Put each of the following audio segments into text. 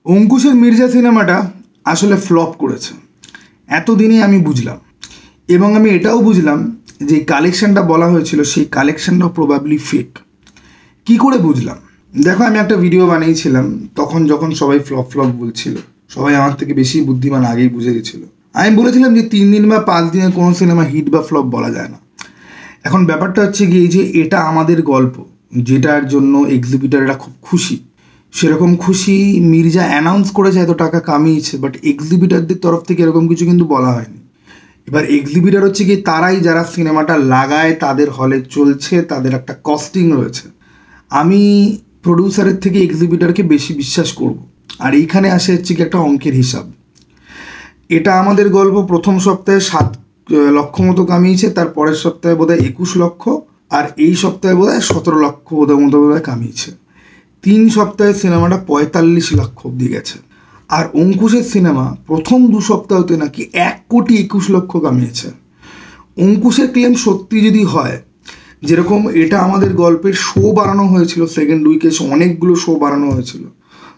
অঙ্কুশের মির্জা সিনেমাটা আসলে ফ্লপ করেছে, এতদিনে আমি বুঝলাম। এবং আমি এটাও বুঝলাম যে কালেকশানটা বলা হয়েছিল সেই কালেকশানটাও প্রবাবলি ফেক। কি করে বুঝলাম? দেখো, আমি একটা ভিডিও বানিয়েছিলাম তখন, যখন সবাই ফ্লপ ফ্লপ বলছিল, সবাই আমার থেকে বেশি বুদ্ধিমান আগেই বুঝে গেছিলো। আমি বলেছিলাম যে 3 দিন বা 5 দিনে কোনো সিনেমা হিট বা ফ্লপ বলা যায় না। এখন ব্যাপারটা হচ্ছে কি, যে এটা আমাদের গল্প, যেটার জন্য এক্সিবিটাররা খুব খুশি, সেরকম খুশি মির্জা অ্যানাউন্স করেছে এত টাকা কামিয়েছে, বাট এক্সিবিটারদের তরফ থেকে এরকম কিছু কিন্তু বলা হয়নি। এবার এক্সিবিটার হচ্ছে কি, তারাই যারা সিনেমাটা লাগায়, তাদের হলে চলছে, তাদের একটা কস্টিং রয়েছে। আমি প্রডিউসারের থেকে এক্সিবিটারকে বেশি বিশ্বাস করব। আর এইখানে আসে হচ্ছে কি একটা অঙ্কের হিসাব। এটা আমাদের গল্প প্রথম সপ্তাহে 7 লক্ষ মতো কামিয়েছে, তার পরের সপ্তাহে বোধহয় 21 লক্ষ, আর এই সপ্তাহে বোধহয় 17 লক্ষ বোধহয় কামিয়েছে। 3 সপ্তাহে সিনেমাটা 45 লক্ষ অব্দি গেছে। আর অঙ্কুশের সিনেমা প্রথম 2 সপ্তাহতে নাকি 1,21,00,000 কামিয়েছে। অঙ্কুশের ক্লেম সত্যি যদি হয়, যেরকম এটা আমাদের গল্পের শো বাড়ানো হয়েছিল, সেকেন্ড উইকে অনেকগুলো শো বাড়ানো হয়েছিল,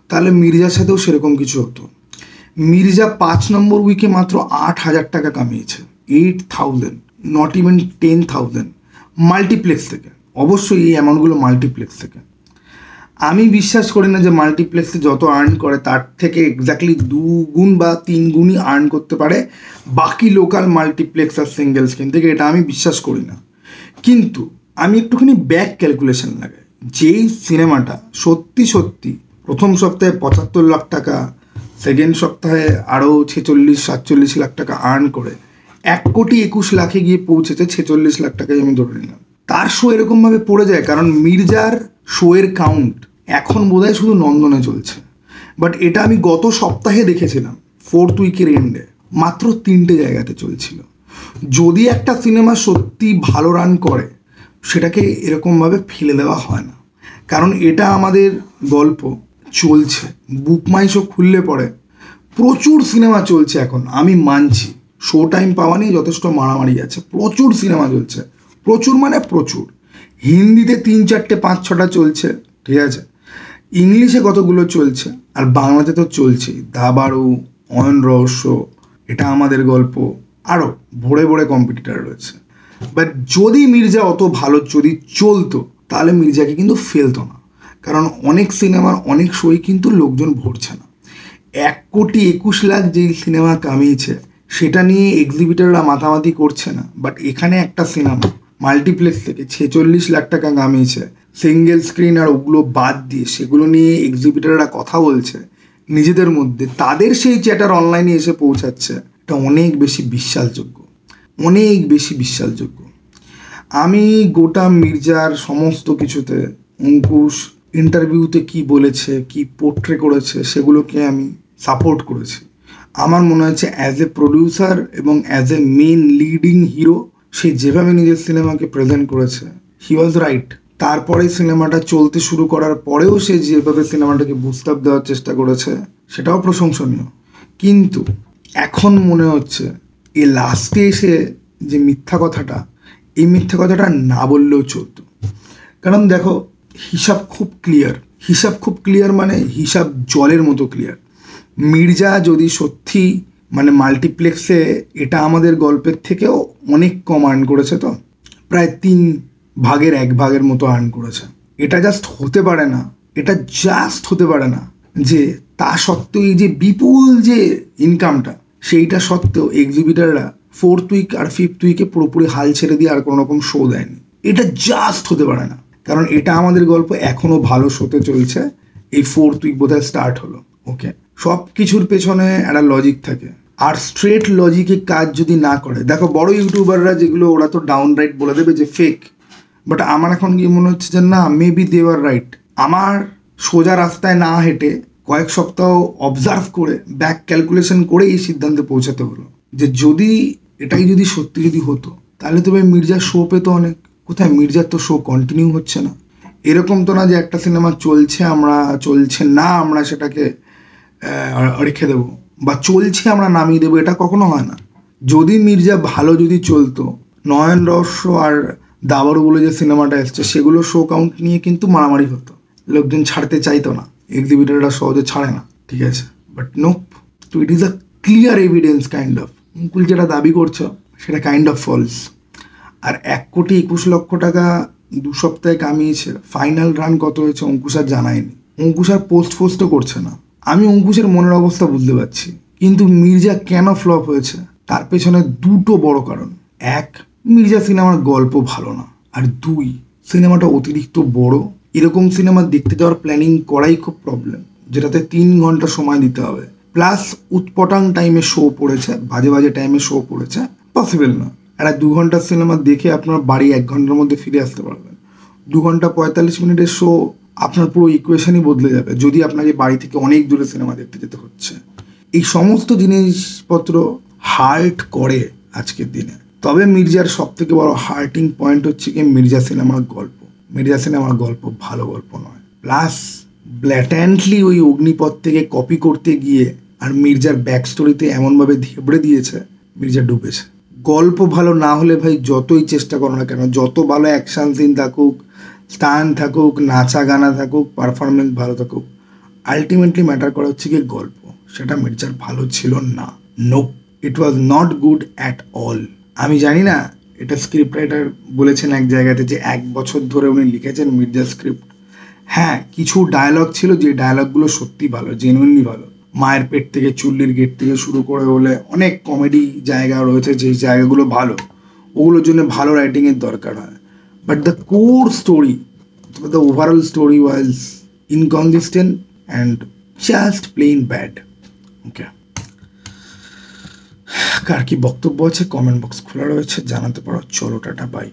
তাহলে মির্জার সাথেও সেরকম কিছু হতো। মির্জা 5 নম্বর উইকে মাত্র 8,000 টাকা কামিয়েছে, 8,000, নট ইভেন 10,000, মাল্টিপ্লেক্স থেকে। অবশ্যই এই অ্যামাউন্টগুলো মাল্টিপ্লেক্স থেকে। আমি বিশ্বাস করি না যে মাল্টিপ্লেক্সে যত আর্ন করে তার থেকে এক্স্যাক্টলি 2 গুণ বা 3 গুণই আর্ন করতে পারে বাকি লোকাল মাল্টিপ্লেক্স আর সিঙ্গেল স্ক্রিন থেকে, এটা আমি বিশ্বাস করি না। কিন্তু আমি একটুখানি ব্যাক ক্যালকুলেশন লাগাই। যেই সিনেমাটা সত্যি সত্যি প্রথম সপ্তাহে 75 লাখ টাকা, সেকেন্ড সপ্তাহে আরও 46-47 লাখ টাকা আর্ন করে 1,21,00,000 গিয়ে পৌঁছেছে, 46 লাখ টাকায় আমি ধরে নিলাম, তার শো এরকমভাবে পড়ে যায়। কারণ মির্জার শোয়ের কাউন্ট এখন বোধহয় শুধু নন্দনে চলছে, বাট এটা আমি গত সপ্তাহে দেখেছিলাম 4th উইকের এন্ডে মাত্র 3টে জায়গাতে চলছিল। যদি একটা সিনেমা সত্যি ভালো রান করে, সেটাকে এরকমভাবে ফেলে দেওয়া হয় না, কারণ এটা আমাদের গল্প চলছে। বুক মাই শো খুললে পরে প্রচুর সিনেমা চলছে এখন, আমি মানছি শো টাইম পাওয়া নিয়ে যথেষ্ট মারামারি আছে, প্রচুর সিনেমা চলছে, প্রচুর মানে প্রচুর। হিন্দিতে 3-4টে 5-6টা চলছে, ঠিক আছে, ইংলিশে কতগুলো চলছে, আর বাংলাতে তো চলছেই। দাবারু, অয়ন রহস্য, এটা আমাদের গল্প, আরও ভরে ভরে কম্পিটিটার রয়েছে। বাট যদি মির্জা অত ভালো যদি চলতো, তাহলে মির্জাকে কিন্তু ফেলতো না, কারণ অনেক সিনেমার অনেক শোই কিন্তু লোকজন ভরছে না। 1,21,00,000 যেই সিনেমা কামিয়েছে, সেটা নিয়ে এক্সিবিটাররা মাতামাতি করছে না। বাট এখানে একটা সিনেমা মাল্টিপ্লেক্স থেকে 46 লাখ টাকা কামিয়েছে, সিঙ্গেল স্ক্রিন আর ওগুলো বাদ দিয়ে, সেগুলো নিয়ে এক্সিবিটাররা কথা বলছে নিজেদের মধ্যে, তাদের সেই চ্যাটার অনলাইনে এসে পৌঁছাচ্ছে। এটা অনেক বেশি বিশ্বাসযোগ্য, অনেক বেশি বিশ্বাসযোগ্য। আমি গোটা মির্জার সমস্ত কিছুতে, অঙ্কুশ ইন্টারভিউতে কি বলেছে, কি পোর্ট্রে করেছে, সেগুলোকে আমি সাপোর্ট করেছি। আমার মনে হচ্ছে অ্যাজ এ প্রডিউসার এবং as a main leading hero, সে যেভাবে নিজের সিনেমাকে প্রেজেন্ট করেছে, হি ওয়াজ রাইট। তারপরে সিনেমাটা চলতে শুরু করার পরেও সে যেভাবে সিনেমাটাকে বুস্ট আপ দেওয়ার চেষ্টা করেছে, সেটাও প্রশংসনীয়। কিন্তু এখন মনে হচ্ছে এ লাস্টে এসে যে মিথ্যা কথাটা, এই মিথ্যা কথাটা না বললেও চলতো। কারণ দেখো, হিসাব খুব ক্লিয়ার, হিসাব খুব ক্লিয়ার মানে হিসাব জলের মতো ক্লিয়ার। মির্জা যদি সত্যি মানে মাল্টিপ্লেক্সে এটা আমাদের গল্পের থেকেও অনেক কম আর্ন করেছে, তো প্রায় 3/1 মতো আর্ন করেছে। এটা জাস্ট হতে পারে না, এটা জাস্ট হতে পারে না যে তা সত্ত্বেও এই যে বিপুল যে ইনকামটা, সেইটা সত্ত্বেও এক্সিবিটাররা 4th উইক আর 5th উইকে পুরোপুরি হাল ছেড়ে দিয়ে আর কোনো রকম শো দেয়নি। এটা জাস্ট হতে পারে না, কারণ এটা আমাদের গল্প এখনও ভালো শোতে চলছে। এই 4th উইক বোধহয় স্টার্ট হলো। ওকে, সব কিছুর পেছনে একটা লজিক থাকে, আর স্ট্রেট লজিকে কাজ যদি না করে, দেখো বড় ইউটিউবাররা যেগুলো, ওরা তো ডাউন রাইট বলে দেবে যে ফেক, বাট আমার এখন গিয়ে মনে হচ্ছে যে না, মেবি দে আর রাইট। আমার সোজা রাস্তায় না হেঁটে কয়েক সপ্তাহ অবজার্ভ করে, ব্যাক ক্যালকুলেশন করে এই সিদ্ধান্তে পৌঁছাতে হলো যে যদি এটাই যদি সত্যি যদি হতো, তাহলে তো ভাই মির্জার শো পেতো অনেক। কোথায়? মির্জার তো শো কন্টিনিউ হচ্ছে না। এরকম তো না যে একটা সিনেমা চলছে না আমরা সেটাকে রেখে দেবো, বা চলছে আমরা নামিয়ে দেবো, এটা কখনো হয় না। যদি মির্জা ভালো যদি চলতো, নয়ন রহস্য আর দাবারু বলে যে সিনেমাটা এসছে, সেগুলো শো কাউন্ট নিয়ে কিন্তু মারামারি হতো, লোকজন ছাড়তে চাইতো না, এক্সিবিটাররা সহজে ছাড়ে না। ঠিক আছে, বাট নোপ। তো it is a clear evidence kind of, Ankush যেটা দাবি করছো সেটা কাইন্ড অফ ফলস। আর 1,21,00,000 টাকা 2 সপ্তাহে কামিয়েছে, ফাইনাল রান কত হয়েছে অঙ্কুশ আর জানায়নি, অঙ্কুশ আর পোস্টও করছে না। আমি অঙ্কুশের মনের অবস্থা বুঝতে পারছি, কিন্তু মির্জা কেন ফ্লপ হয়েছে তার পেছনে দুটো বড় কারণ। এক, মির্জা সিনেমার গল্প ভালো না, আর 2, সিনেমাটা অতিরিক্ত বড়। এরকম সিনেমা দেখতে যাওয়ার প্ল্যানিং করাই খুব প্রবলেম, যেটাতে 3 ঘন্টা সময় দিতে হবে, প্লাস উৎপটাং টাইমে শো পড়েছে, বাজে বাজে টাইমে শো পড়েছে, পসিবল না। একটা 2 ঘন্টার সিনেমা দেখে আপনার বাড়ি 1 ঘন্টার মধ্যে ফিরে আসতে পারবেন। 2 ঘন্টা 45 মিনিটের শো আপনার পুরো ইকুয়েশনই বদলে যাবে যদি আপনাকে বাড়ি থেকে অনেক দূরে সিনেমা দেখতে যেতে হচ্ছে। এই সমস্ত জিনিসপত্র হার্ট করে আজকের দিনে। তবে মির্জার সব থেকে বড় হার্টিং পয়েন্ট হচ্ছে কি মির্জা সিনেমার গল্প। মির্জা সিনেমার গল্প ভালো গল্প নয়, প্লাস ব্ল্যাটেন্টলি ওই অগ্নিপথ থেকে কপি করতে গিয়ে আর মির্জার ব্যাক স্টোরিতে এমনভাবে ধেবড়ে দিয়েছে, মির্জা ডুবেছে। গল্প ভালো না হলে ভাই যতই চেষ্টা করো না কেন, যত ভালো অ্যাকশন সিন থাকুক, স্টান থাকুক, নাচা গানা থাকুক, পারফরমেন্স ভালো থাকুক, আলটিমেটলি ম্যাটার করা হচ্ছে কি গল্প। সেটা মির্জার ভালো ছিল না। No, it was not good at all. আমি জানি না এটা স্ক্রিপ্ট রাইটার বলেছেন এক জায়গাতে যে 1 বছর ধরে উনি লিখেছেন মির্জার স্ক্রিপ্ট। হ্যাঁ, কিছু ডায়লগ ছিল যে ডায়লগগুলো সত্যি ভালো, জেনুইনলি ভালো। মায়ের পেট থেকে চুল্লির গেট থেকে শুরু করে বলে অনেক কমেডি জায়গা রয়েছে, যেই জায়গাগুলো ভালো, ওগুলোর জন্য ভালো রাইটিংয়ের দরকার হয়। But the core story, the overall story was inconsistent and just plain bad. Okay, কার কি বক্তব্য আছে কমেন্ট বক্স খোলা রয়েছে, জানাতে পারো। চলো টাটা, বাই।